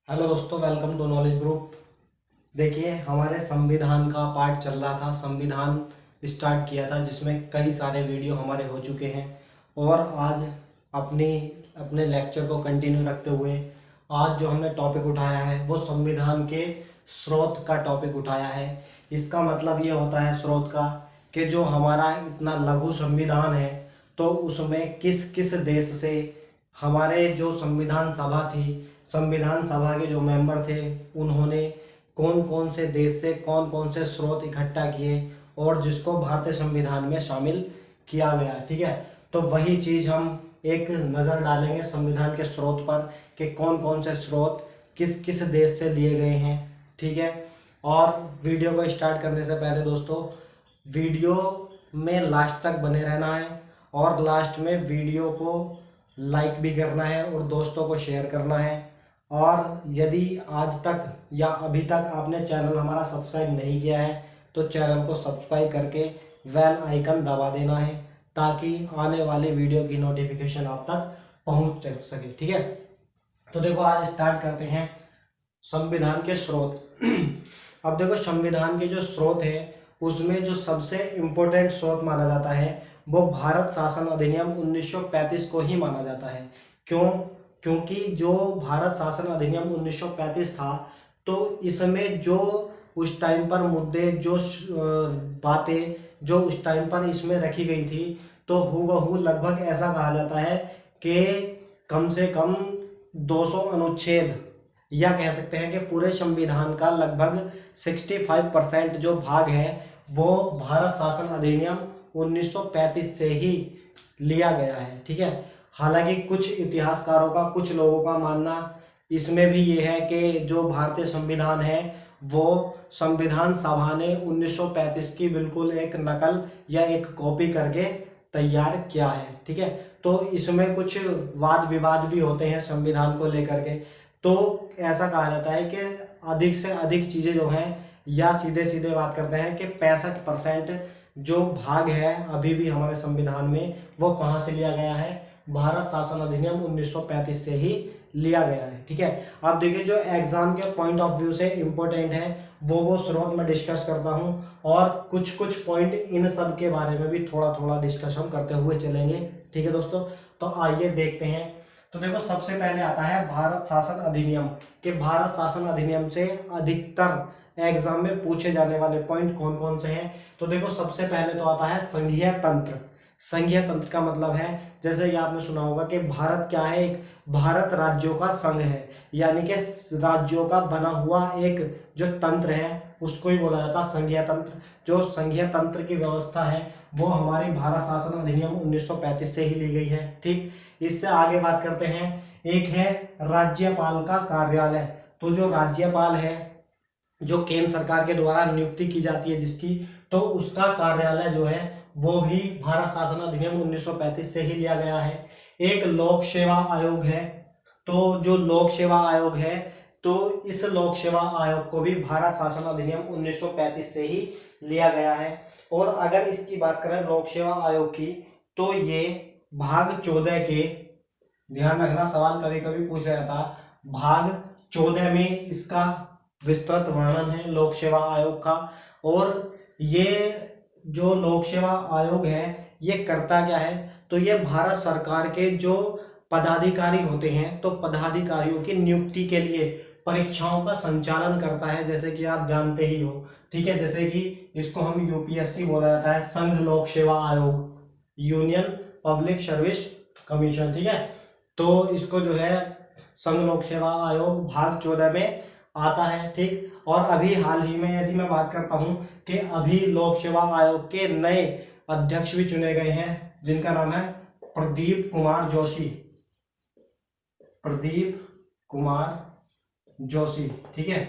Hello दोस्तों, welcome to knowledge group. देखिए, हमारे संविधान का पार्ट चल रहा था। संविधान स्टार्ट किया था जिसमें कई सारे वीडियो हमारे हो चुके हैं और आज अपनी अपने लेक्चर को कंटिन्यू रखते हुए आज जो हमने टॉपिक उठाया है वो संविधान के स्रोत का टॉपिक उठाया है। इसका मतलब ये होता है स्रोत का कि जो हमारा इतना लघु संविधान है तो उसमें किस किस देश से हमारे जो संविधान सभा थी, संविधान सभा के जो मेंबर थे, उन्होंने कौन कौन से देश से कौन कौन से स्रोत इकट्ठा किए और जिसको भारतीय संविधान में शामिल किया गया। ठीक है, तो वही चीज़ हम एक नज़र डालेंगे संविधान के स्रोत पर कि कौन कौन से स्रोत किस किस देश से लिए गए हैं। ठीक है, और वीडियो को स्टार्ट करने से पहले दोस्तों, वीडियो में लास्ट तक बने रहना है और लास्ट में वीडियो को लाइक भी करना है और दोस्तों को शेयर करना है। और यदि आज तक या अभी तक आपने चैनल हमारा सब्सक्राइब नहीं किया है तो चैनल को सब्सक्राइब करके बेल आइकन दबा देना है ताकि आने वाली वीडियो की नोटिफिकेशन आप तक पहुंच सके। ठीक है, तो देखो आज स्टार्ट करते हैं संविधान के स्रोत। अब देखो, संविधान के जो स्रोत हैं उसमें जो सबसे इम्पोर्टेंट स्रोत माना जाता है वो भारत शासन अधिनियम 1935 को ही माना जाता है। क्यों? क्योंकि जो भारत शासन अधिनियम 1935 था तो इसमें जो उस टाइम पर मुद्दे, जो बातें जो उस टाइम पर इसमें रखी गई थी तो हूबहू लगभग ऐसा कहा जाता है कि कम से कम 200 अनुच्छेद, या कह सकते हैं कि पूरे संविधान का लगभग 65% जो भाग है वो भारत शासन अधिनियम 1935 से ही लिया गया है। ठीक है, हालांकि कुछ इतिहासकारों का, कुछ लोगों का मानना इसमें भी ये है कि जो भारतीय संविधान है वो संविधान सभा ने 1935 की बिल्कुल एक नकल या एक कॉपी करके तैयार किया है। ठीक है, तो इसमें कुछ वाद विवाद भी होते हैं संविधान को लेकर के। तो ऐसा कहा जाता है कि अधिक से अधिक चीज़ें जो हैं, या सीधे सीधे बात करते हैं कि 65% जो भाग है अभी भी हमारे संविधान में वो कहाँ से लिया गया है, भारत शासन अधिनियम 1935 से ही लिया गया है। ठीक है, अब देखिए जो एग्जाम के पॉइंट ऑफ व्यू से इम्पोर्टेंट है वो स्रोत मैं डिस्कस करता हूँ और कुछ कुछ पॉइंट इन सब के बारे में भी थोड़ा थोड़ा डिस्कशन करते हुए चलेंगे। ठीक है दोस्तों, तो आइए देखते हैं। तो देखो, सबसे पहले आता है भारत शासन अधिनियम कि भारत शासन अधिनियम से अधिकतर एग्जाम में पूछे जाने वाले पॉइंट कौन कौन से हैं। तो देखो, सबसे पहले तो आता है संघीय तंत्र। संघीय तंत्र का मतलब है, जैसे कि आपने सुना होगा कि भारत क्या है, एक भारत राज्यों का संघ है, यानी कि राज्यों का बना हुआ एक जो तंत्र है उसको ही बोला जाता है संघीय तंत्र। जो संघीय तंत्र की व्यवस्था है वो हमारी भारत शासन अधिनियम 1935 से ही ली गई है। ठीक, इससे आगे बात करते हैं। एक है राज्यपाल का कार्यालय। तो जो राज्यपाल है, जो केंद्र सरकार के द्वारा नियुक्ति की जाती है जिसकी, तो उसका कार्यालय जो है वो भी भारत शासन अधिनियम 1935 से ही लिया गया है। एक लोक सेवा आयोग है। तो जो लोक सेवा आयोग है तो इस लोक सेवा आयोग को भी भारत शासन अधिनियम 1935 से ही लिया गया है। और अगर इसकी बात करें लोक सेवा आयोग की, तो ये भाग 14 के, ध्यान रखना सवाल कभी कभी पूछ रहा था, भाग 14 में इसका विस्तृत वर्णन है लोक सेवा आयोग का। और ये जो लोक सेवा आयोग है ये करता क्या है, तो ये भारत सरकार के जो पदाधिकारी होते हैं तो पदाधिकारियों की नियुक्ति के लिए परीक्षाओं का संचालन करता है, जैसे कि आप जानते ही हो। ठीक है, जैसे कि इसको हम यूपीएससी बोला जाता है, संघ लोक सेवा आयोग, यूनियन पब्लिक सर्विस कमीशन। ठीक है, तो इसको जो है संघ लोक सेवा आयोग भाग 14 में आता है। ठीक, और अभी हाल ही में यदि मैं बात करता हूं कि अभी लोक सेवा आयोग के नए अध्यक्ष भी चुने गए हैं जिनका नाम है प्रदीप कुमार जोशी। प्रदीप कुमार जोशी। ठीक है,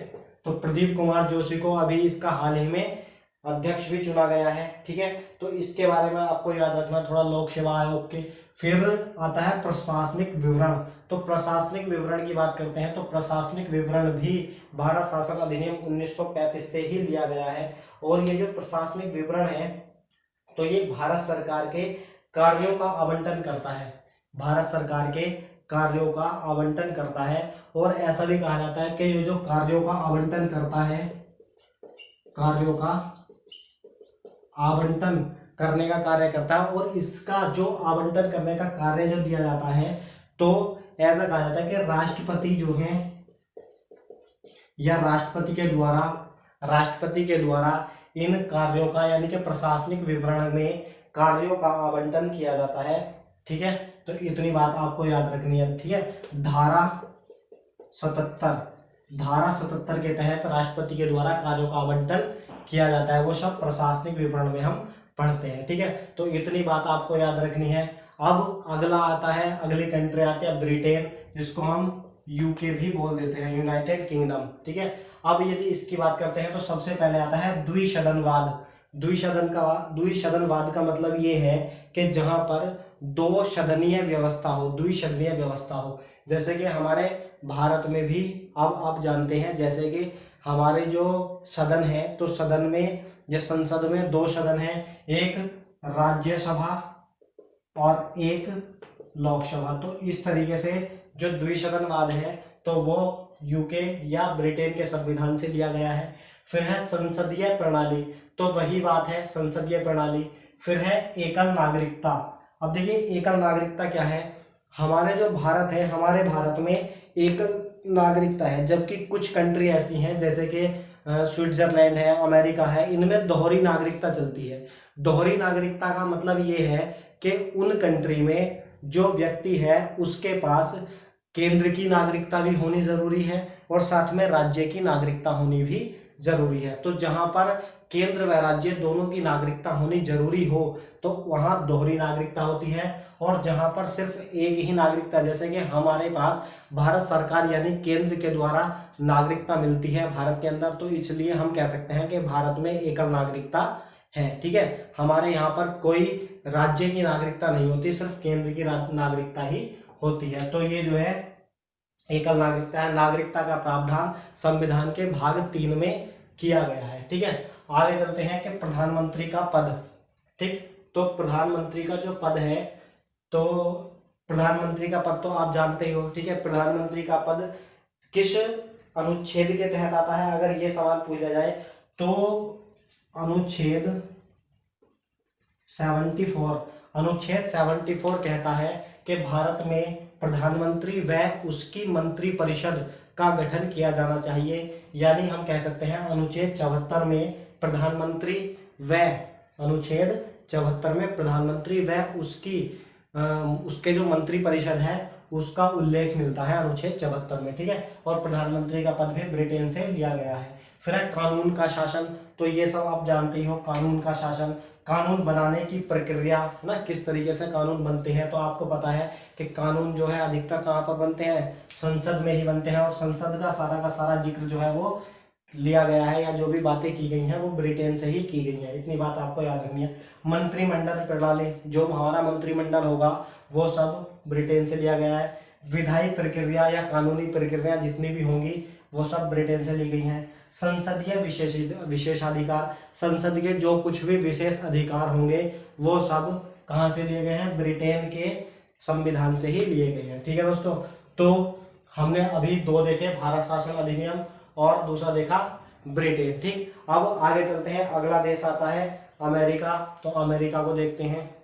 तो प्रदीप कुमार जोशी को अभी इसका हाल ही में अध्यक्ष भी चुना गया है। ठीक है, तो इसके बारे में आपको याद रखना थोड़ा लोक सेवा आयोग के। फिर आता है प्रशासनिक विवरण। तो प्रशासनिक विवरण की बात करते हैं तो प्रशासनिक विवरण भी भारत शासन अधिनियम 1935 से ही लिया गया है। और ये जो प्रशासनिक विवरण है तो ये भारत सरकार के कार्यों का आवंटन करता है, भारत सरकार के कार्यों का आवंटन करता है। और ऐसा भी कहा जाता है कि ये जो कार्यों का आवंटन करता है, कार्यों का आवंटन करने का कार्य करता है, और इसका जो आवंटन करने का कार्य जो दिया जाता है, तो ऐसा कहा जाता है कि राष्ट्रपति जो है या राष्ट्रपति के द्वारा इन कार्यों का यानी कि प्रशासनिक विवरण में कार्यों का आवंटन किया जाता है। ठीक है, तो इतनी बात आपको याद रखनी है। ठीक है, धारा 77 के तहत राष्ट्रपति के द्वारा कार्यों का आवंटन किया जाता है, वो सब प्रशासनिक विवरण में हम पढ़ते हैं। ठीक है, तो इतनी बात आपको याद रखनी है। अब अगला आता है, अगली कंट्री आती है ब्रिटेन, जिसको हम यूके भी बोल देते हैं, यूनाइटेड किंगडम। ठीक है, अब यदि इसकी बात करते हैं तो सबसे पहले आता है द्विसदनवाद। द्विसदनवाद का मतलब ये है कि जहां पर दो सदनीय व्यवस्था हो, द्विसदनीय व्यवस्था हो। जैसे कि हमारे भारत में भी अब आप जानते हैं, जैसे कि हमारे जो सदन है, तो सदन में या संसद में दो सदन है, एक राज्यसभा और एक लोकसभा। तो इस तरीके से जो द्विसदनवाद है तो वो यूके या ब्रिटेन के संविधान से लिया गया है। फिर है संसदीय प्रणाली, तो वही बात है संसदीय प्रणाली। फिर है एकल नागरिकता। अब देखिए एकल नागरिकता क्या है, हमारे जो भारत है, हमारे भारत में एकल नागरिकता है, जबकि कुछ कंट्री ऐसी हैं जैसे कि स्विट्जरलैंड है, अमेरिका है, इनमें दोहरी नागरिकता चलती है। दोहरी नागरिकता का मतलब ये है कि उन कंट्री में जो व्यक्ति है उसके पास केंद्र की नागरिकता भी होनी जरूरी है और साथ में राज्य की नागरिकता होनी भी जरूरी है। तो जहां पर केंद्र व राज्य दोनों की नागरिकता होनी जरूरी हो तो वहां दोहरी नागरिकता होती है। और जहां पर सिर्फ एक ही नागरिकता, जैसे कि हमारे पास भारत सरकार यानी केंद्र के द्वारा नागरिकता मिलती है भारत के अंदर, तो इसलिए हम कह सकते हैं कि भारत में एकल नागरिकता है। ठीक है, हमारे यहाँ पर कोई राज्य की नागरिकता नहीं होती, सिर्फ केंद्र की नागरिकता ही होती है। तो ये जो है एकल नागरिकता है। नागरिकता का प्रावधान संविधान के भाग 3 में किया गया है। ठीक है, आगे चलते हैं कि प्रधानमंत्री का पद। ठीक, तो प्रधानमंत्री का जो पद है, तो प्रधानमंत्री का पद तो आप जानते ही हो। ठीक है, प्रधानमंत्री का पद किस अनुच्छेद के तहत आता है, अगर ये सवाल पूछा जाए तो अनुच्छेद 74 कहता है कि भारत में प्रधानमंत्री व उसकी मंत्रिपरिषद का गठन किया जाना चाहिए। यानी हम कह सकते हैं अनुच्छेद 74 में प्रधानमंत्री व अनुच्छेद 74 में प्रधानमंत्री व उसके जो मंत्रिपरिषद है उसका उल्लेख मिलता है अनुच्छेद 74 में। ठीक है, और प्रधानमंत्री का पद भी ब्रिटेन से लिया गया है। फिर है कानून का शासन, तो ये सब आप जानते ही हो। कानून का शासन, कानून बनाने की प्रक्रिया है ना, किस तरीके से कानून बनते हैं, तो आपको पता है कि कानून जो है अधिकतर कहाँ पर बनते हैं, संसद में ही बनते हैं। और संसद का सारा जिक्र जो है वो लिया गया है, या जो भी बातें की गई हैं वो ब्रिटेन से ही की गई हैं। इतनी बात आपको याद रखनी है। मंत्रिमंडल प्रणाली, जो हमारा मंत्रिमंडल होगा वो सब ब्रिटेन से लिया गया है। विधायी प्रक्रिया या कानूनी प्रक्रिया जितनी भी होंगी वो सब ब्रिटेन से ली गई हैं। संसदीय विशेषाधिकार, संसद के जो कुछ भी विशेष अधिकार होंगे वो सब कहाँ से लिए गए हैं, ब्रिटेन के संविधान से ही लिए गए हैं। ठीक है दोस्तों, तो हमने अभी दो देखे, भारत शासन अधिनियम और दूसरा देखा ब्रिटेन। ठीक, अब आगे चलते हैं। अगला देश आता है अमेरिका, तो अमेरिका को देखते हैं।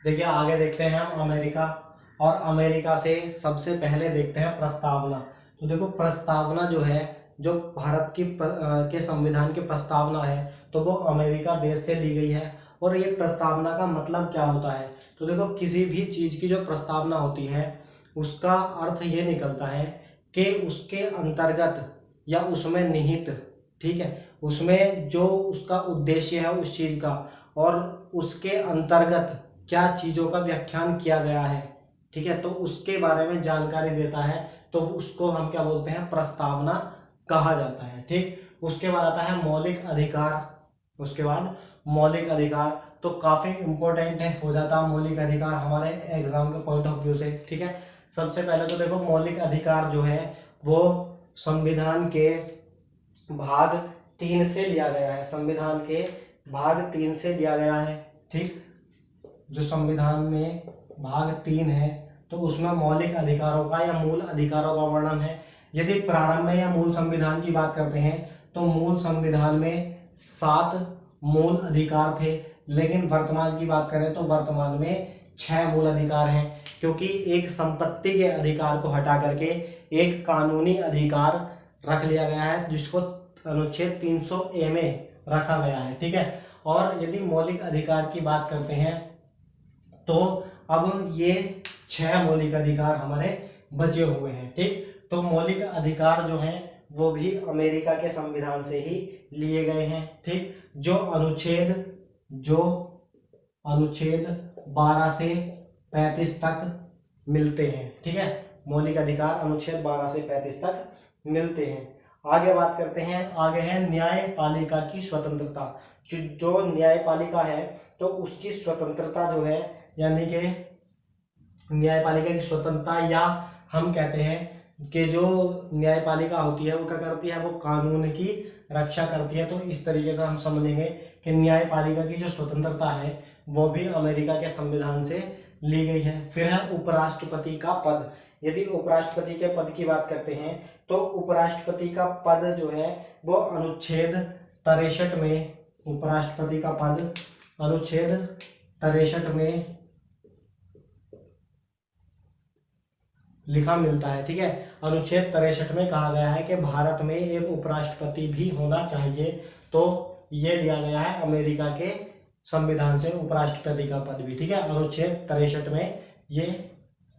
देखिए आगे देखते हैं हम अमेरिका, और अमेरिका से सबसे पहले देखते हैं प्रस्तावना। तो देखो प्रस्तावना जो है, जो भारत की के संविधान की प्रस्तावना है, तो वो अमेरिका देश से ली गई है। और ये प्रस्तावना का मतलब क्या होता है, तो देखो किसी भी चीज़ की जो प्रस्तावना होती है उसका अर्थ ये निकलता है कि उसके अंतर्गत या उसमें निहित, ठीक है, उसमें जो उसका उद्देश्य है उस चीज़ का, और उसके अंतर्गत क्या चीज़ों का व्याख्यान किया गया है, ठीक है, तो उसके बारे में जानकारी देता है, तो उसको हम क्या बोलते हैं, प्रस्तावना कहा जाता है। ठीक, उसके बाद आता है मौलिक अधिकार। उसके बाद मौलिक अधिकार तो काफ़ी इंपॉर्टेंट है, हो जाता है मौलिक अधिकार हमारे एग्जाम के पॉइंट ऑफ व्यू से। ठीक है, सबसे पहले तो देखो मौलिक अधिकार जो है वो संविधान के भाग 3 से लिया गया है, संविधान के भाग 3 से लिया गया है। ठीक, जो संविधान में भाग 3 है तो उसमें मौलिक अधिकारों का या मूल अधिकारों का वर्णन है। यदि प्रारंभ में या मूल संविधान की बात करते हैं तो मूल संविधान में 7 मूल अधिकार थे, लेकिन वर्तमान की बात करें तो वर्तमान में 6 मूल अधिकार हैं, क्योंकि एक संपत्ति के अधिकार को हटा करके एक कानूनी अधिकार रख लिया गया है जिसको अनुच्छेद 300A में रखा गया है। ठीक है, और यदि मौलिक अधिकार की बात करते हैं तो अब ये 6 मौलिक अधिकार हमारे बचे हुए हैं। ठीक, तो मौलिक अधिकार जो हैं वो भी अमेरिका के संविधान से ही लिए गए हैं। ठीक, जो अनुच्छेद 12 से 35 तक मिलते हैं। ठीक है, मौलिक अधिकार अनुच्छेद 12 से 35 तक मिलते हैं। आगे बात करते हैं, आगे है न्यायपालिका की स्वतंत्रता। जो न्यायपालिका है तो उसकी स्वतंत्रता जो है, यानी कि न्यायपालिका की स्वतंत्रता, या हम कहते हैं कि जो न्यायपालिका होती है वो क्या करती है, वो कानून की रक्षा करती है। तो इस तरीके से हम समझेंगे कि न्यायपालिका की जो स्वतंत्रता है वो भी अमेरिका के संविधान से ली गई है। फिर है उपराष्ट्रपति का पद। यदि उपराष्ट्रपति के पद की बात करते हैं तो उपराष्ट्रपति का पद जो है वो अनुच्छेद 63 में, उपराष्ट्रपति का पद अनुच्छेद 63 में लिखा मिलता है। ठीक है, अनुच्छेद 63 में कहा गया है कि भारत में एक उपराष्ट्रपति भी होना चाहिए। तो ये लिया गया है अमेरिका के संविधान से उपराष्ट्रपति का पद भी। ठीक है, अनुच्छेद 63 में ये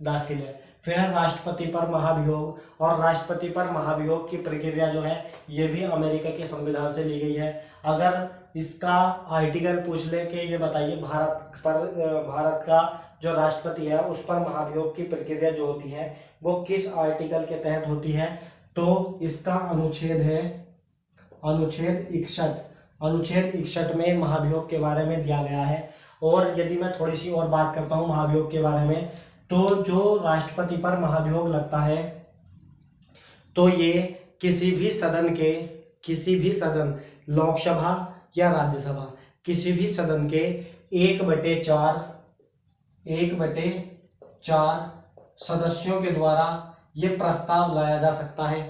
दाखिल है। फिर है राष्ट्रपति पर महाभियोग, और राष्ट्रपति पर महाभियोग की प्रक्रिया जो है ये भी अमेरिका के संविधान से ली गई है। अगर इसका आर्टिकल पूछ ले कि ये बताइए भारत का जो राष्ट्रपति है उस पर महाभियोग की प्रक्रिया जो होती है वो किस आर्टिकल के तहत होती है, तो इसका अनुच्छेद है अनुच्छेद 61। अनुच्छेद 61 में महाभियोग के बारे में दिया गया है। और यदि मैं थोड़ी सी और बात करता हूँ महाभियोग के बारे में, तो जो राष्ट्रपति पर महाभियोग लगता है तो ये किसी भी सदन लोकसभा या राज्यसभा, किसी भी सदन के 1/4 सदस्यों के द्वारा ये प्रस्ताव लाया जा सकता है।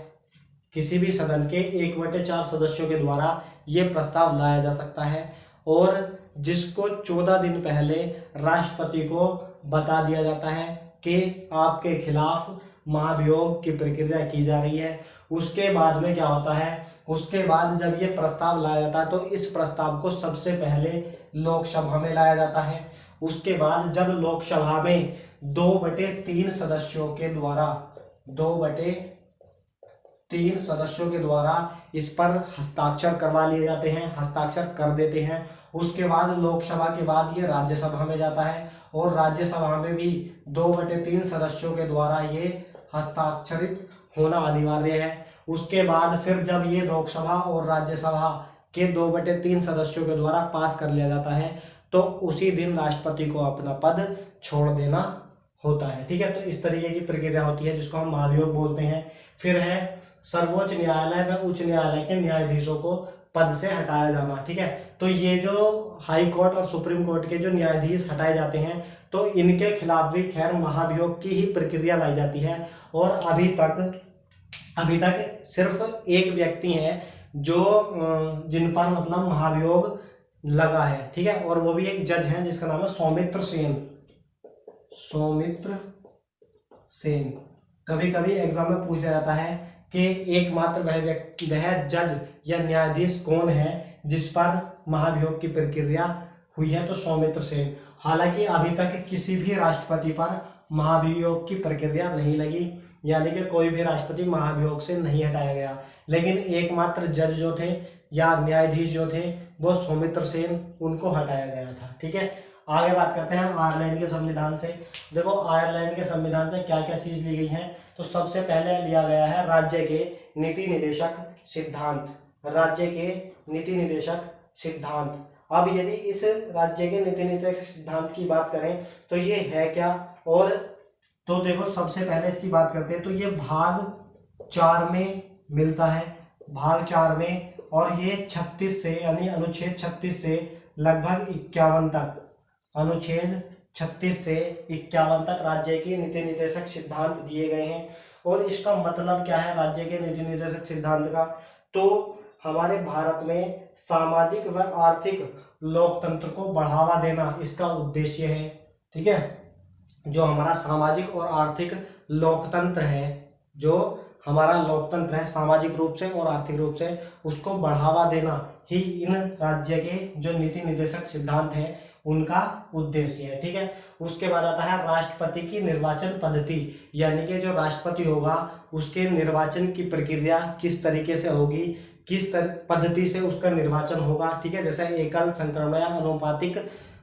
किसी भी सदन के 1/4 सदस्यों के द्वारा ये प्रस्ताव लाया जा सकता है, और जिसको 14 दिन पहले राष्ट्रपति को बता दिया जाता है कि आपके खिलाफ महाभियोग की प्रक्रिया की जा रही है। उसके बाद में क्या होता है, उसके बाद जब ये प्रस्ताव लाया जाता है तो इस प्रस्ताव को सबसे पहले लोकसभा में लाया जाता है। उसके बाद जब लोकसभा में 2/3 सदस्यों के द्वारा 2/3 सदस्यों के द्वारा इस पर हस्ताक्षर करवा लिए जाते हैं, हस्ताक्षर कर देते हैं, उसके बाद लोकसभा के बाद ये राज्यसभा में जाता है, और राज्यसभा में भी 2/3 सदस्यों के द्वारा ये हस्ताक्षरित होना अनिवार्य है। उसके बाद फिर जब ये लोकसभा और राज्यसभा के 2/3 सदस्यों के द्वारा पास कर लिया जाता है तो उसी दिन राष्ट्रपति को अपना पद छोड़ देना होता है। ठीक है, तो इस तरीके की प्रक्रिया होती है जिसको हम महाभियोग बोलते हैं। फिर है सर्वोच्च न्यायालय व उच्च न्यायालय के न्यायाधीशों को पद से हटाया जाना। ठीक है, तो ये जो हाई कोर्ट और सुप्रीम कोर्ट के जो न्यायाधीश हटाए जाते हैं तो इनके खिलाफ भी खैर महाभियोग की ही प्रक्रिया लाई जाती है। और अभी तक सिर्फ एक व्यक्ति है जो जिन पर मतलब महाभियोग लगा है। ठीक है, और वो भी एक जज हैं जिसका नाम है सौमित्र सेन। कभी कभी एग्जाम में पूछ लिया जाता है कि एकमात्र वह जज या न्यायाधीश कौन है जिस पर महाभियोग की प्रक्रिया हुई है, तो सौमित्र सेन। हालांकि अभी तक किसी भी राष्ट्रपति पर महाभियोग की प्रक्रिया नहीं लगी, यानी कि कोई भी राष्ट्रपति महाभियोग से नहीं हटाया गया, लेकिन एकमात्र जज जो थे या न्यायाधीश जो थे वो सौमित्र सेन, उनको हटाया गया था। ठीक है, आगे बात करते हैं आयरलैंड के संविधान से। देखो आयरलैंड के संविधान से क्या क्या चीज ली गई है, तो सबसे पहले लिया गया है राज्य के नीति निर्देशक सिद्धांत। राज्य के नीति निर्देशक सिद्धांत। अब यदि इस राज्य के नीति निर्देशक सिद्धांत की बात करें तो ये है क्या, और तो देखो सबसे पहले इसकी बात करते हैं तो ये भाग 4 में मिलता है, भाग 4 में, और ये 36 से यानी अनुच्छेद 36 से लगभग 51 तक, अनुच्छेद 36 से 51 तक राज्य के नीति निर्देशक सिद्धांत दिए गए हैं। और इसका मतलब क्या है राज्य के नीति निर्देशक सिद्धांत का? तो हमारे भारत में सामाजिक व आर्थिक लोकतंत्र को बढ़ावा देना इसका उद्देश्य है। ठीक है, जो हमारा सामाजिक और आर्थिक लोकतंत्र है, जो हमारा लोकतंत्र है सामाजिक रूप से और आर्थिक रूप से, उसको बढ़ावा देना ही इन राज्य के जो नीति निर्देशक सिद्धांत हैं उनका उद्देश्य है। ठीक है, उसके बाद आता है राष्ट्रपति की निर्वाचन पद्धति, यानी कि जो राष्ट्रपति होगा उसके निर्वाचन की प्रक्रिया किस तरीके से होगी, किस पद्धति से उसका निर्वाचन होगा। ठीक है, जैसे एकल, संक्रमण या अनुपातिक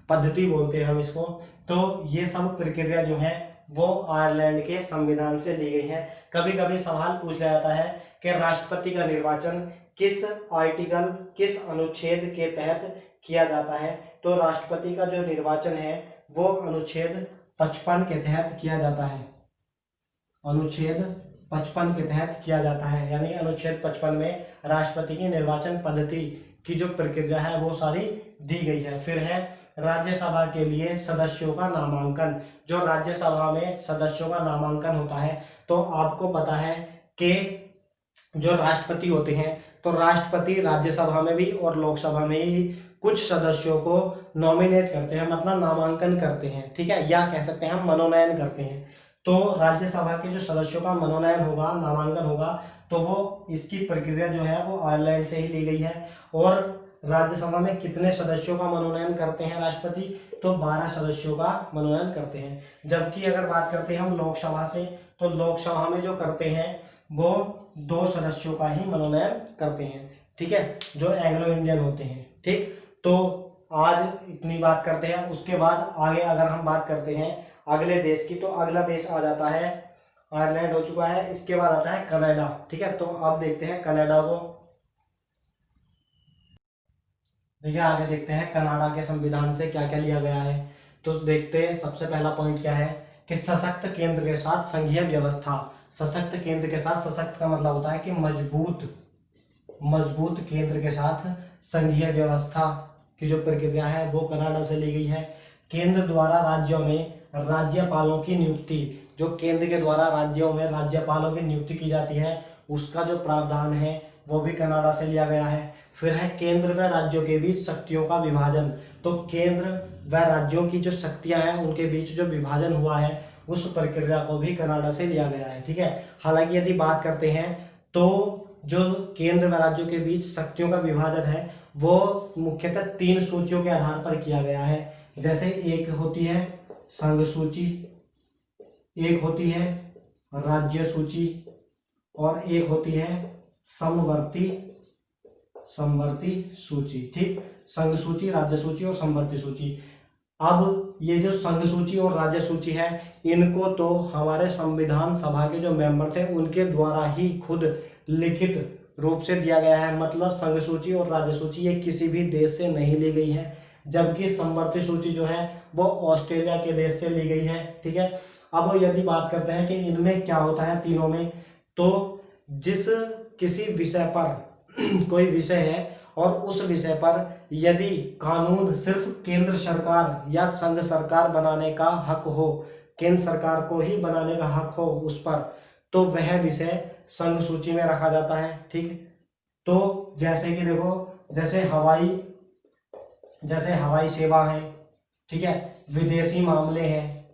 पद्धति बोलते हैं हम इसको। तो ये सब प्रक्रिया जो है वो आयरलैंड के संविधान से ली गई है। कभी कभी सवाल पूछ लिया जाता है कि राष्ट्रपति का निर्वाचन किस आर्टिकल, किस अनुच्छेद के तहत किया जाता है? तो राष्ट्रपति का जो निर्वाचन है वो अनुच्छेद 55 के तहत किया जाता है। अनुच्छेद 55 के तहत किया जाता है, यानी अनुच्छेद 55 में राष्ट्रपति की निर्वाचन पद्धति की जो प्रक्रिया है वो सारी दी गई है। फिर है राज्यसभा के लिए सदस्यों का नामांकन। जो राज्यसभा में सदस्यों का नामांकन होता है, तो आपको पता है कि जो राष्ट्रपति होते हैं, तो राष्ट्रपति राज्यसभा में भी और लोकसभा में ही कुछ सदस्यों को नॉमिनेट करते हैं, मतलब नामांकन करते हैं। ठीक है, या कह सकते हैं हम मनोनयन करते हैं। तो राज्यसभा के जो सदस्यों का मनोनयन होगा, नामांकन होगा, तो वो इसकी प्रक्रिया जो है वो आयरलैंड से ही ली गई है। और राज्यसभा में कितने सदस्यों का मनोनयन करते हैं राष्ट्रपति? तो 12 सदस्यों का मनोनयन करते हैं। जबकि अगर बात करते हैं हम लोकसभा से, तो लोकसभा में जो करते हैं वो 2 सदस्यों का ही मनोनयन करते हैं। ठीक है, जो एंग्लो इंडियन होते हैं। ठीक, तो आज इतनी बात करते हैं। उसके बाद आगे अगर हम बात करते हैं अगले देश की, तो अगला देश आ जाता है, आयरलैंड हो चुका है, इसके बाद आता है कनाडा। ठीक है, तो अब देखते हैं कनाडा को। देखिए आगे देखते हैं कनाडा के संविधान से क्या क्या लिया गया है। तो देखते हैं सबसे पहला पॉइंट क्या है कि सशक्त केंद्र के साथ संघीय व्यवस्था। सशक्त केंद्र के साथ, सशक्त का मतलब होता है कि मजबूत केंद्र के साथ संघीय व्यवस्था की जो प्रक्रिया है वो कनाडा से ली गई है। केंद्र द्वारा राज्यों में राज्यपालों की नियुक्ति, जो केंद्र के द्वारा राज्यों में राज्यपालों की नियुक्ति की जाती है, उसका जो प्रावधान है वो भी कनाडा से लिया गया है। फिर है केंद्र व राज्यों के बीच शक्तियों का विभाजन। तो केंद्र व राज्यों की जो शक्तियां हैं उनके बीच जो विभाजन हुआ है उस प्रक्रिया को भी कनाडा से लिया गया है। ठीक है, हालांकि यदि बात करते हैं तो जो केंद्र व राज्यों के बीच शक्तियों का विभाजन है वो मुख्यतः 3 सूचियों के आधार पर किया गया है। जैसे एक होती है संघ सूची, एक होती है राज्य सूची और एक होती है समवर्ती सूची। ठीक, संघ सूची, राज्य सूची और समवर्ती सूची। अब ये जो संघ सूची और राज्य सूची है, इनको तो हमारे संविधान सभा के जो मेंबर थे उनके द्वारा ही खुद लिखित रूप से दिया गया है। मतलब संघ सूची और राज्य सूची ये किसी भी देश से नहीं ली गई है, जबकि समवर्ती सूची जो है वो ऑस्ट्रेलिया के देश से ली गई है। ठीक है, अब यदि बात करते हैं कि इनमें क्या होता है तीनों में, तो जिस किसी विषय पर कोई विषय है और उस विषय पर यदि कानून सिर्फ केंद्र सरकार या संघ सरकार बनाने का हक हो, केंद्र सरकार को ही बनाने का हक हो उस पर, तो वह विषय संघ सूची में रखा जाता है। ठीक, तो जैसे कि देखो, जैसे हवाई सेवा है, ठीक है, विदेशी मामले हैं,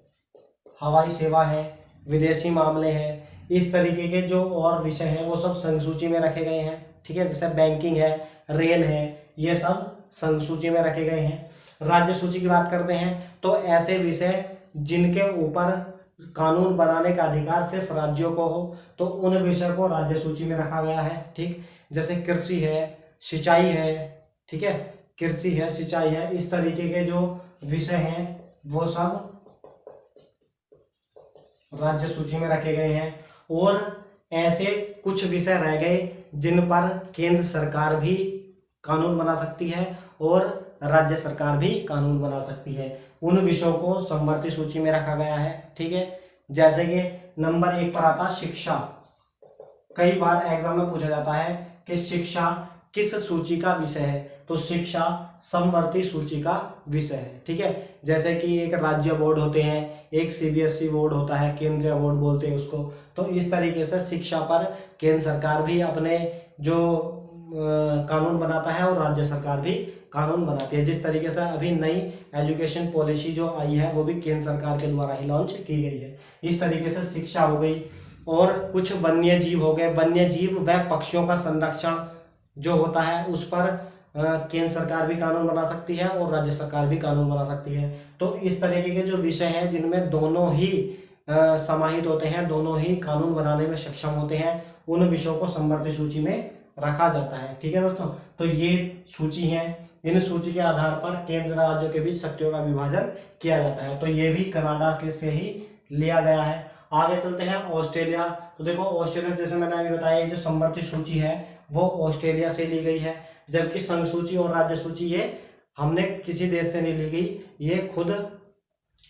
हवाई सेवा है, विदेशी मामले हैं, इस तरीके के जो और विषय हैं वो सब संघ सूची में रखे गए हैं। ठीक है, जैसे बैंकिंग है, रेल है, ये सब संघ सूची में रखे गए हैं। राज्य सूची की बात करते हैं तो ऐसे विषय जिनके ऊपर कानून बनाने का अधिकार सिर्फ राज्यों को हो, तो उन विषय को राज्य सूची में रखा गया है। ठीक, जैसे कृषि है, सिंचाई है, ठीक है, कृषि है, सिंचाई है, इस तरीके के जो विषय हैं वो सब राज्य सूची में रखे गए हैं। और ऐसे कुछ विषय रह गए जिन पर केंद्र सरकार भी कानून बना सकती है और राज्य सरकार भी कानून बना सकती है, उन विषयों को समवर्ती सूची में रखा गया है। ठीक है, जैसे कि नंबर 1 पर आता शिक्षा। कई बार एग्जाम में पूछा जाता है कि शिक्षा किस सूची का विषय है? तो शिक्षा समवर्ती सूची का विषय है। ठीक है, जैसे कि एक राज्य बोर्ड होते हैं, एक सीबीएसई बोर्ड होता है, केंद्रीय बोर्ड बोलते हैं उसको। तो इस तरीके से शिक्षा पर केंद्र सरकार भी अपने जो कानून बनाता है और राज्य सरकार भी कानून बनाती है। जिस तरीके से अभी नई एजुकेशन पॉलिसी जो आई है वो भी केंद्र सरकार के द्वारा ही लॉन्च की गई है। इस तरीके से शिक्षा हो गई। और कुछ वन्य जीव हो गए। वन्य जीव व पक्षियों का संरक्षण जो होता है उस पर केंद्र सरकार भी कानून बना सकती है और राज्य सरकार भी कानून बना सकती है। तो इस तरीके के जो विषय हैं जिनमें दोनों ही समाहित होते हैं, दोनों ही कानून बनाने में सक्षम होते हैं, उन विषयों को समवर्ती सूची में रखा जाता है। ठीक है दोस्तों, तो ये सूची है। इन सूची के आधार पर केंद्र राज्यों के बीच शक्तियों का विभाजन किया जाता है। तो ये भी कनाडा के से ही लिया गया है। आगे चलते हैं ऑस्ट्रेलिया। तो देखो ऑस्ट्रेलिया जैसे मैंने अभी बताया, ये जो समवर्ती सूची है वो ऑस्ट्रेलिया से ली गई है, जबकि संघ सूची और राज्य सूची ये हमने किसी देश से नहीं ली गई, ये खुद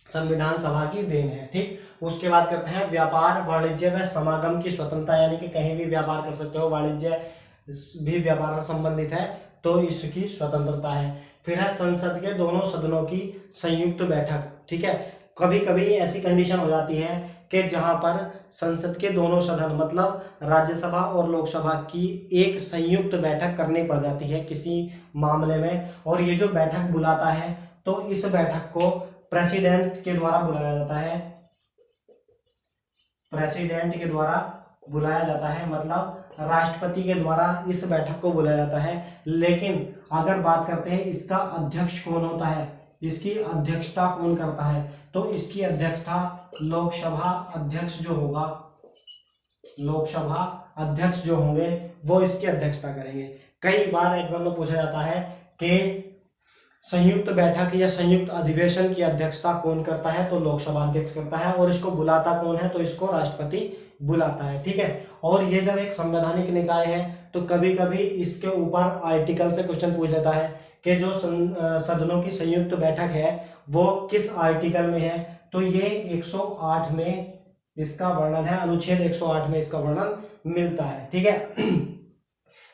संविधान सभा की देन है। ठीक, उसके बाद करते हैं व्यापार, वाणिज्य व समागम की स्वतंत्रता, यानी कि कहीं भी व्यापार कर सकते हो, वाणिज्य भी व्यापार से संबंधित है तो इसकी स्वतंत्रता है। फिर है संसद के दोनों सदनों की संयुक्त बैठक। ठीक है, कभी कभी ऐसी कंडीशन हो जाती है कि जहां पर संसद के दोनों सदन मतलब राज्यसभा और लोकसभा की एक संयुक्त बैठक करनी पड़ जाती है किसी मामले में, और ये जो बैठक बुलाता है तो इस बैठक को प्रेसिडेंट के द्वारा बुलाया जाता है। प्रेसिडेंट के द्वारा बुलाया जाता है, मतलब राष्ट्रपति के द्वारा इस बैठक को बुलाया जाता है। लेकिन अगर बात करते हैं इसका अध्यक्ष कौन होता है, इसकी अध्यक्षता कौन करता है, तो इसकी अध्यक्षता लोकसभा अध्यक्ष जो होगा, लोकसभा अध्यक्ष जो होंगे वो इसकी अध्यक्षता करेंगे। कई बार एग्जाम में पूछा जाता है कि संयुक्त बैठक या संयुक्त अधिवेशन की अध्यक्षता कौन करता है, तो लोकसभा अध्यक्ष करता है, और इसको बुलाता कौन है, तो इसको राष्ट्रपति बुलाता है। ठीक है, और ये जब एक संवैधानिक निकाय है तो कभी कभी इसके ऊपर आर्टिकल से क्वेश्चन पूछ लेता है कि जो सदनों की संयुक्त बैठक है वो किस आर्टिकल में है, तो ये 108 में इसका वर्णन है, अनुच्छेद 108 में इसका वर्णन मिलता है। ठीक है,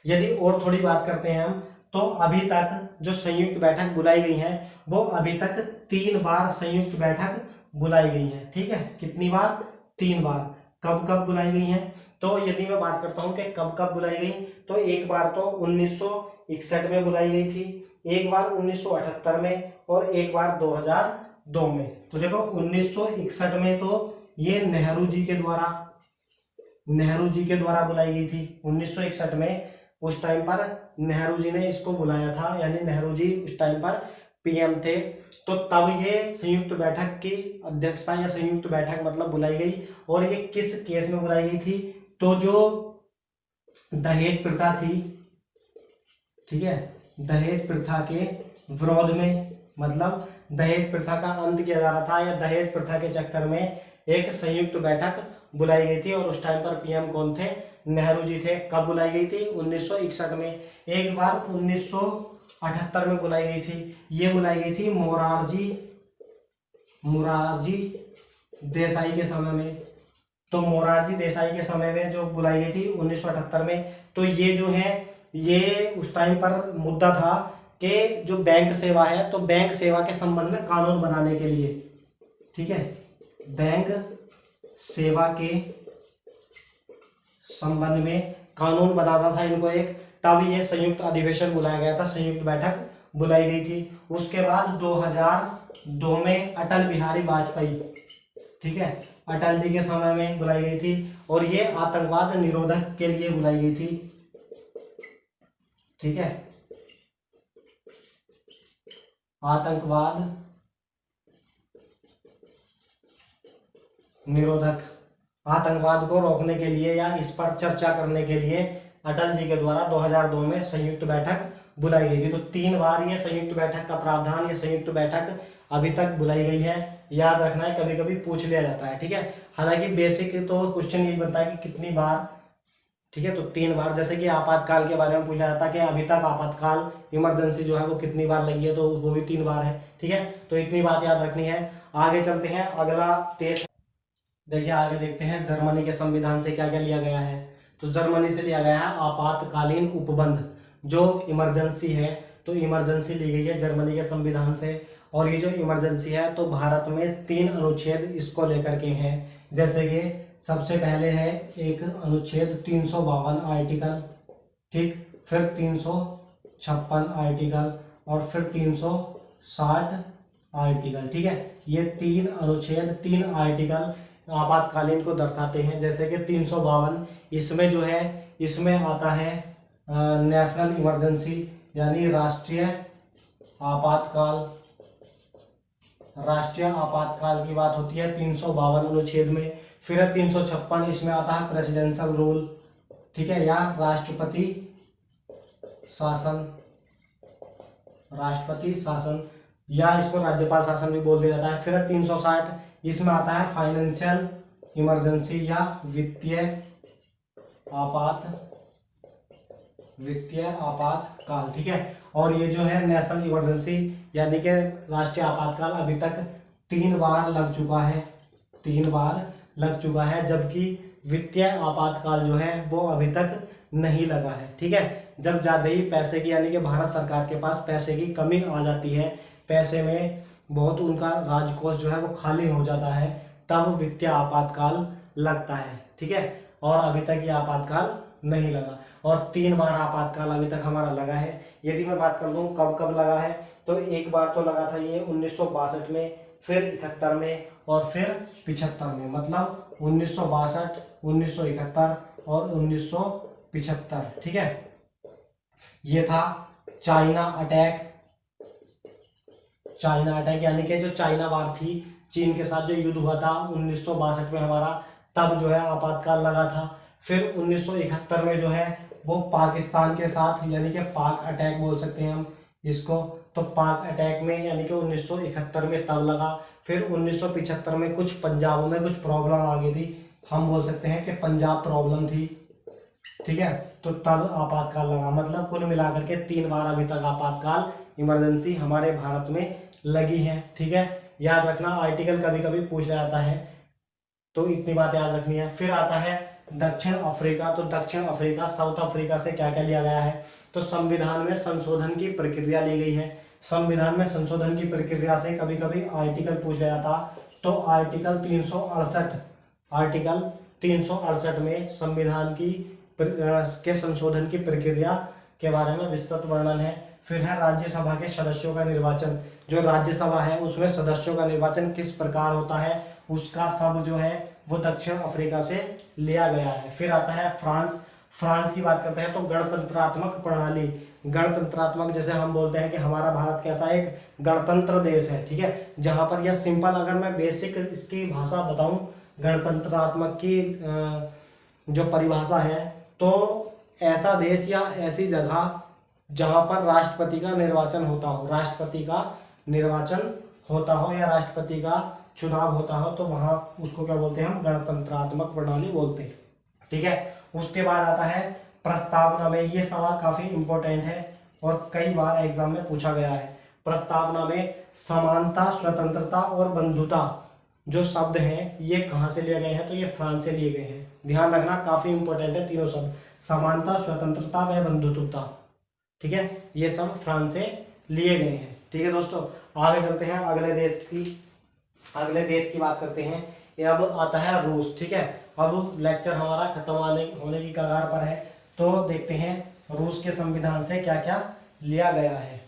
यदि और थोड़ी बात करते हैं हम, तो अभी तक जो संयुक्त बैठक बुलाई गई है वो अभी तक 3 बार संयुक्त बैठक बुलाई गई है। ठीक है, कितनी बार? 3 बार। कब कब बुलाई गई हैं? तो यदि मैं बात करता हूं कि कब कब बुलाई गई, तो एक बार तो 1961 में बुलाई गई थी, एक बार 1978 में, और एक बार 2002 में। तो देखो 1961 में तो ये नेहरू जी के द्वारा बुलाई गई थी। 1961 में उस टाइम पर नेहरू जी ने इसको बुलाया था, यानी नेहरू जी उस टाइम पर पीएम थे। तो तब ये संयुक्त बैठक की अध्यक्षता या संयुक्त बैठक मतलब बुलाई गई। और ये किस केस में बुलाई गई थी, तो जो दहेज प्रथा थी, ठीक है, दहेज प्रथा के विरोध में, मतलब दहेज प्रथा का अंत किया जा रहा था या दहेज प्रथा के चक्कर में एक संयुक्त बैठक बुलाई गई थी। और उस टाइम पर पीएम कौन थे? नेहरू जी थे। कब बुलाई गई थी? 1961 में। एक बार 1978 में बुलाई गई थी, ये बुलाई गई थी मोरारजी देसाई के समय में। तो मोरारजी देसाई के समय में जो बुलाई गई थी 1978 में, तो ये जो है ये उस टाइम पर मुद्दा था कि जो बैंक सेवा है, तो बैंक सेवा के संबंध में कानून बनाने के लिए, ठीक है, बैंक सेवा के संबंध में कानून बनाना था इनको एक, तब ये संयुक्त अधिवेशन बुलाया गया था, संयुक्त बैठक बुलाई गई थी। उसके बाद 2002 में अटल बिहारी वाजपेयी, ठीक है, अटल जी के समय में बुलाई गई थी, और ये आतंकवाद निरोधक के लिए बुलाई गई थी। ठीक है, आतंकवाद निरोधक, आतंकवाद को रोकने के लिए या इस पर चर्चा करने के लिए अटल जी के द्वारा 2002 में संयुक्त बैठक बुलाई गई थी। तो 3 बार ये संयुक्त बैठक का प्रावधान, ये संयुक्त बैठक अभी तक बुलाई गई है। याद रखना है, कभी कभी पूछ लिया जाता है। ठीक है, हालांकि बेसिक तो क्वेश्चन यही बनता है कि कितनी बार, ठीक है, तो 3 बार। जैसे कि आपातकाल के बारे में पूछा जाता है कि अभी तक आपातकाल इमरजेंसी जो है वो कितनी बार लगी है, तो वो भी 3 बार है। ठीक है, तो इतनी बात याद रखनी है। आगे चलते हैं, अगला टेस्ट देखिए, आगे देखते हैं जर्मनी के संविधान से क्या क्या लिया गया है। तो जर्मनी से लिया गया है आपातकालीन उपबंध। जो इमरजेंसी है, तो इमरजेंसी ली गई है जर्मनी के संविधान से। और ये जो इमरजेंसी है तो भारत में 3 अनुच्छेद इसको लेकर के हैं। जैसे कि सबसे पहले है एक अनुच्छेद 352 आर्टिकल, ठीक, फिर 356 आर्टिकल और फिर 360 आर्टिकल, ठीक है। ये 3 अनुच्छेद 3 आर्टिकल आपातकालीन को दर्शाते हैं। जैसे कि 352 इसमें जो है इसमें आता है नेशनल इमरजेंसी यानी आपातकाल राष्ट्रीय आपातकाल की बात होती है 352 अनुच्छेद में। फिर 356 इसमें आता है प्रेसिडेंशियल रूल, ठीक है, या राष्ट्रपति शासन या इसको राज्यपाल शासन भी बोल दिया जाता है। फिर 360 इसमें आता है फाइनेंशियल इमरजेंसी या वित्तीय आपातकाल, ठीक है। और ये जो है नेशनल इमरजेंसी यानी कि राष्ट्रीय आपातकाल अभी तक 3 बार लग चुका है, जबकि वित्तीय आपातकाल जो है वो अभी तक नहीं लगा है, ठीक है। जब ज़्यादा ही पैसे की यानी कि भारत सरकार के पास पैसे की कमी आ जाती है, पैसे में बहुत उनका राजकोष जो है वो खाली हो जाता है, तब वित्तीय आपातकाल लगता है, ठीक है। और अभी तक ये आपातकाल नहीं लगा और 3 बार आपातकाल अभी तक हमारा लगा है। यदि मैं बात कर लूँ कब कब लगा है, तो एक बार तो लगा था ये 1962 में, फिर 71 में और फिर 75 में, मतलब 1962, 1971 और 1975, ठीक है। ये था चाइना अटैक यानी कि जो चाइना वार थी, चीन के साथ जो युद्ध हुआ था 1962 में हमारा, तब जो है आपातकाल लगा था। फिर 1971 में जो है वो पाकिस्तान के साथ यानी कि पाक अटैक बोल सकते हैं हम इसको, तो पाक अटैक में यानी कि 1971 में तब लगा। फिर 1975 में कुछ पंजाब में कुछ प्रॉब्लम आ गई थी, हम बोल सकते हैं कि पंजाब प्रॉब्लम थी, ठीक है, तो तब आपातकाल लगा। मतलब कुल मिलाकर के 3 बार अभी तक आपातकाल इमरजेंसी हमारे भारत में लगी है, ठीक है। याद रखना, आर्टिकल कभी कभी पूछ जाता है, तो इतनी बात याद रखनी है। फिर आता है दक्षिण अफ्रीका। तो दक्षिण अफ्रीका, साउथ अफ्रीका से क्या क्या लिया गया है, तो संविधान में संशोधन की प्रक्रिया ली गई है। संविधान में संशोधन की प्रक्रिया से कभी कभी आर्टिकल पूछ गया था, तो आर्टिकल 368 में संविधान के संशोधन की प्रक्रिया के बारे में विस्तृत वर्णन है। फिर है राज्यसभा के सदस्यों का निर्वाचन। जो राज्यसभा है उसमें सदस्यों का निर्वाचन किस प्रकार होता है, उसका सब जो है वो दक्षिण अफ्रीका से लिया गया है। फिर आता है फ्रांस की बात करते हैं तो गणतंत्रात्मक प्रणाली, गणतंत्रात्मक जैसे हम बोलते हैं कि हमारा भारत कैसा एक गणतंत्र देश है, ठीक है, जहां पर यह सिंपल, अगर मैं बेसिक इसकी भाषा बताऊं गणतंत्रात्मक की जो परिभाषा है, तो ऐसा देश या ऐसी जगह जहां पर राष्ट्रपति का निर्वाचन होता हो या राष्ट्रपति का चुनाव होता हो, तो वहां उसको क्या बोलते हैं हम, गणतंत्रात्मक प्रणाली बोलते हैं, ठीक है। उसके बाद आता है प्रस्तावना में। ये सवाल काफी इंपॉर्टेंट है और कई बार एग्जाम में पूछा गया है। प्रस्तावना में समानता, स्वतंत्रता और बंधुता जो शब्द हैं ये कहाँ से लिए गए हैं, तो ये फ्रांस से लिए गए हैं। ध्यान रखना, काफी इंपॉर्टेंट है तीनों शब्द, समानता, स्वतंत्रता व बंधुत्वता, ठीक है, ये सब फ्रांस से लिए गए हैं, ठीक है दोस्तों। आगे चलते हैं, अगले देश की बात करते हैं। ये अब आता है रूस, ठीक है। अब लेक्चर हमारा खत्म होने की कगार पर है, तो देखते हैं रूस के संविधान से क्या क्या लिया गया है।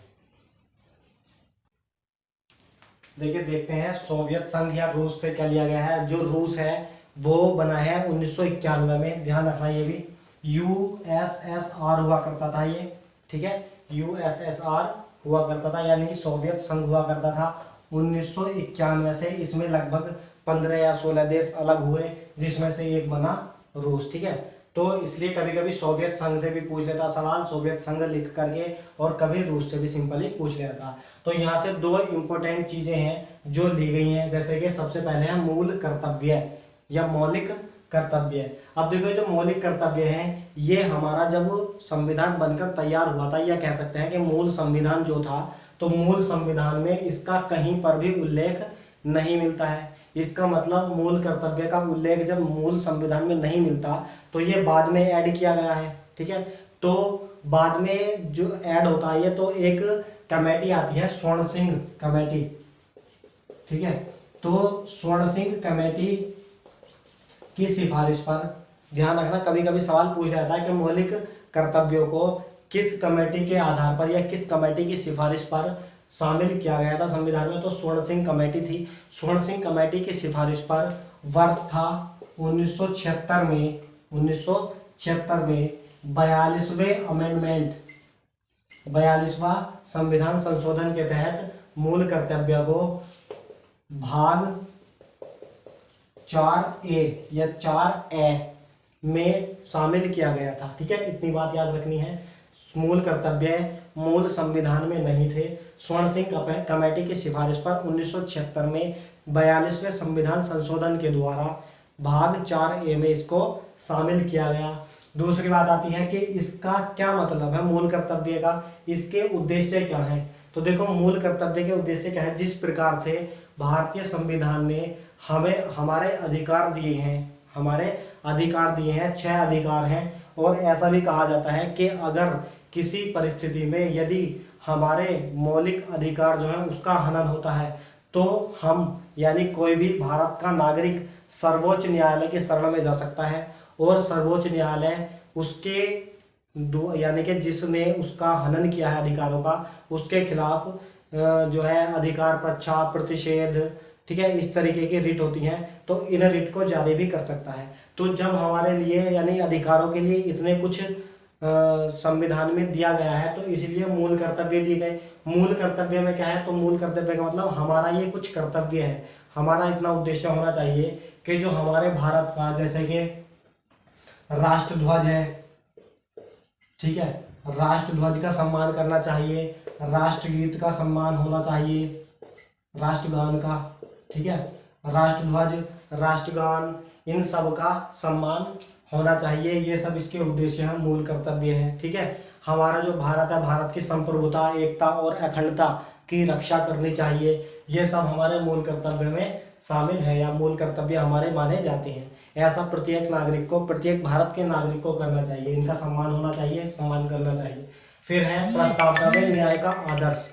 देखिए देखते हैं सोवियत संघ या रूस से क्या लिया गया है। जो रूस है वो बना है 1991 में, ध्यान रखना, ये भी यूएसएसआर हुआ करता था ये, ठीक है, यूएसएसआर हुआ करता था यानी सोवियत संघ हुआ करता था 1991 से। इसमें लगभग 15 या 16 देश अलग हुए, जिसमें से एक बना रूस, ठीक है। तो इसलिए कभी कभी सोवियत संघ से भी पूछ लेता सवाल, सोवियत संघ लिख करके, और कभी रूस से भी सिंपली पूछ लेता। तो यहाँ से 2 इंपॉर्टेंट चीजें हैं जो ली गई हैं, जैसे कि सबसे पहले है मूल कर्तव्य या मौलिक कर्तव्य। अब देखो जो मौलिक कर्तव्य है, ये हमारा जब संविधान बनकर तैयार हुआ था, या कह सकते हैं कि मूल संविधान जो था, तो मूल संविधान में इसका कहीं पर भी उल्लेख नहीं मिलता है। इसका मतलब मूल कर्तव्य का उल्लेख जब मूल संविधान में नहीं मिलता, तो ये बाद में ऐड किया गया है, ठीक है। तो बाद में जो ऐड होता है ये, तो एक कमेटी आती है स्वर्ण सिंह कमेटी, ठीक है। तो स्वर्ण सिंह कमेटी की सिफारिश पर, ध्यान रखना कभी कभी सवाल पूछ जाता है कि मौलिक कर्तव्यों को किस कमेटी के आधार पर या किस कमेटी की सिफारिश पर शामिल किया गया था संविधान में, तो स्वर्ण सिंह कमेटी थी। स्वर्ण सिंह कमेटी की सिफारिश पर वर्ष था 1976 में, 1976 में 42वें अमेंडमेंट, 42वां संविधान संशोधन के तहत मूल कर्तव्य को भाग 4A या 4A में शामिल किया गया था, ठीक है। इतनी बात याद रखनी है, मूल कर्तव्य मूल संविधान में नहीं थे। स्वर्ण सिंह कमेटी की सिफारिश पर 1976 में 42वें संविधान संशोधन के द्वारा भाग 4A में इसको शामिल किया गया। दूसरी बात आती है कि इसका क्या मतलब है मूल कर्तव्य का, इसके उद्देश्य क्या है। तो देखो मूल कर्तव्य के उद्देश्य क्या है, जिस प्रकार से भारतीय संविधान ने हमें हमारे अधिकार दिए हैं, हमारे अधिकार दिए हैं, 6 अधिकार हैं, और ऐसा भी कहा जाता है कि अगर किसी परिस्थिति में यदि हमारे मौलिक अधिकार जो है उसका हनन होता है तो हम यानी कोई भी भारत का नागरिक सर्वोच्च न्यायालय के शरण में जा सकता है, और सर्वोच्च न्यायालय उसके यानी कि जिसने उसका हनन किया है अधिकारों का, उसके खिलाफ जो है अधिकार प्रच्छाप प्रतिषेध, ठीक है, इस तरीके की रिट होती हैं, तो इन रिट को जारी भी कर सकता है। तो जब हमारे लिए यानी अधिकारों के लिए इतने कुछ संविधान में दिया गया है, तो इसलिए मूल कर्तव्य दिए गए। मूल कर्तव्य में क्या है, तो मूल कर्तव्य का मतलब हमारा ये कुछ कर्तव्य है, हमारा इतना उद्देश्य होना चाहिए कि जो हमारे भारत का, जैसे कि राष्ट्रध्वज है, ठीक है, राष्ट्रध्वज का सम्मान करना चाहिए, राष्ट्रगीत का सम्मान होना चाहिए, राष्ट्रगान का, ठीक है, राष्ट्रध्वज, राष्ट्रगान, इन सब का सम्मान होना चाहिए। ये सब इसके उद्देश्य हैं, मूल कर्तव्य हैं, ठीक है। हमारा जो भारत है, भारत की संप्रभुता, एकता और अखंडता की रक्षा करनी चाहिए, ये सब हमारे मूल कर्तव्य में शामिल है या मूल कर्तव्य हमारे माने जाते हैं। ऐसा प्रत्येक नागरिक को, प्रत्येक भारत के नागरिक को करना चाहिए, इनका सम्मान होना चाहिए, सम्मान करना चाहिए। फिर है प्रस्तावना में न्याय का आदर्श,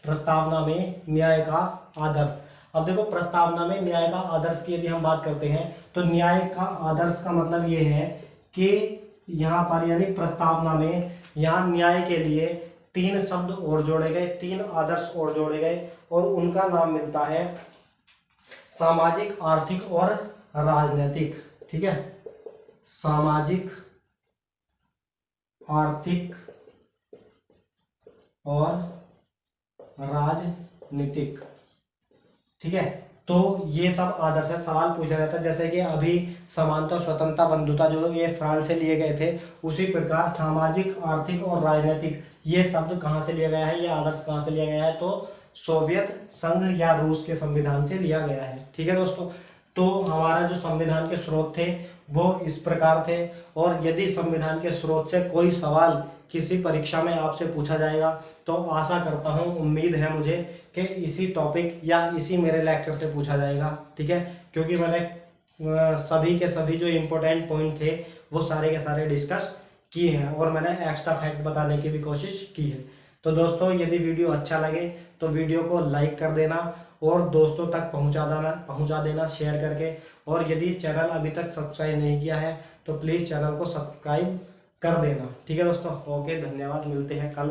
प्रस्तावना में न्याय का आदर्श। अब देखो प्रस्तावना में न्याय का आदर्श की यदि हम बात करते हैं, तो न्याय का आदर्श का मतलब ये है कि यहाँ पर यानी प्रस्तावना में यहाँ न्याय के लिए 3 शब्द और जोड़े गए, 3 आदर्श और जोड़े गए, और उनका नाम मिलता है सामाजिक, आर्थिक और राजनीतिक, ठीक है, सामाजिक, आर्थिक और राजनीतिक, ठीक है। तो ये सब आदर्श है। सवाल पूछा जाता है जैसे कि अभी समानता, स्वतंत्रता, बंधुता जो ये फ्रांस से लिए गए थे, उसी प्रकार सामाजिक, आर्थिक और राजनीतिक ये शब्द कहाँ से लिया गया है, ये आदर्श कहाँ से लिया गया है, तो सोवियत संघ या रूस के संविधान से लिया गया है, ठीक है दोस्तों। तो हमारा जो संविधान के स्रोत थे वो इस प्रकार थे, और यदि संविधान के स्रोत से कोई सवाल किसी परीक्षा में आपसे पूछा जाएगा तो आशा करता हूँ, उम्मीद है मुझे कि इसी टॉपिक या इसी मेरे लेक्चर से पूछा जाएगा, ठीक है, क्योंकि मैंने सभी के सभी जो इम्पोर्टेंट पॉइंट थे वो सारे के सारे डिस्कस किए हैं, और मैंने एक्स्ट्रा फैक्ट बताने की भी कोशिश की है। तो दोस्तों यदि वीडियो अच्छा लगे तो वीडियो को लाइक कर देना और दोस्तों तक पहुंचा देना शेयर करके, और यदि चैनल अभी तक सब्सक्राइब नहीं किया है तो प्लीज़ चैनल को सब्सक्राइब कर देना, ठीक है दोस्तों। ओके, धन्यवाद, मिलते हैं कल।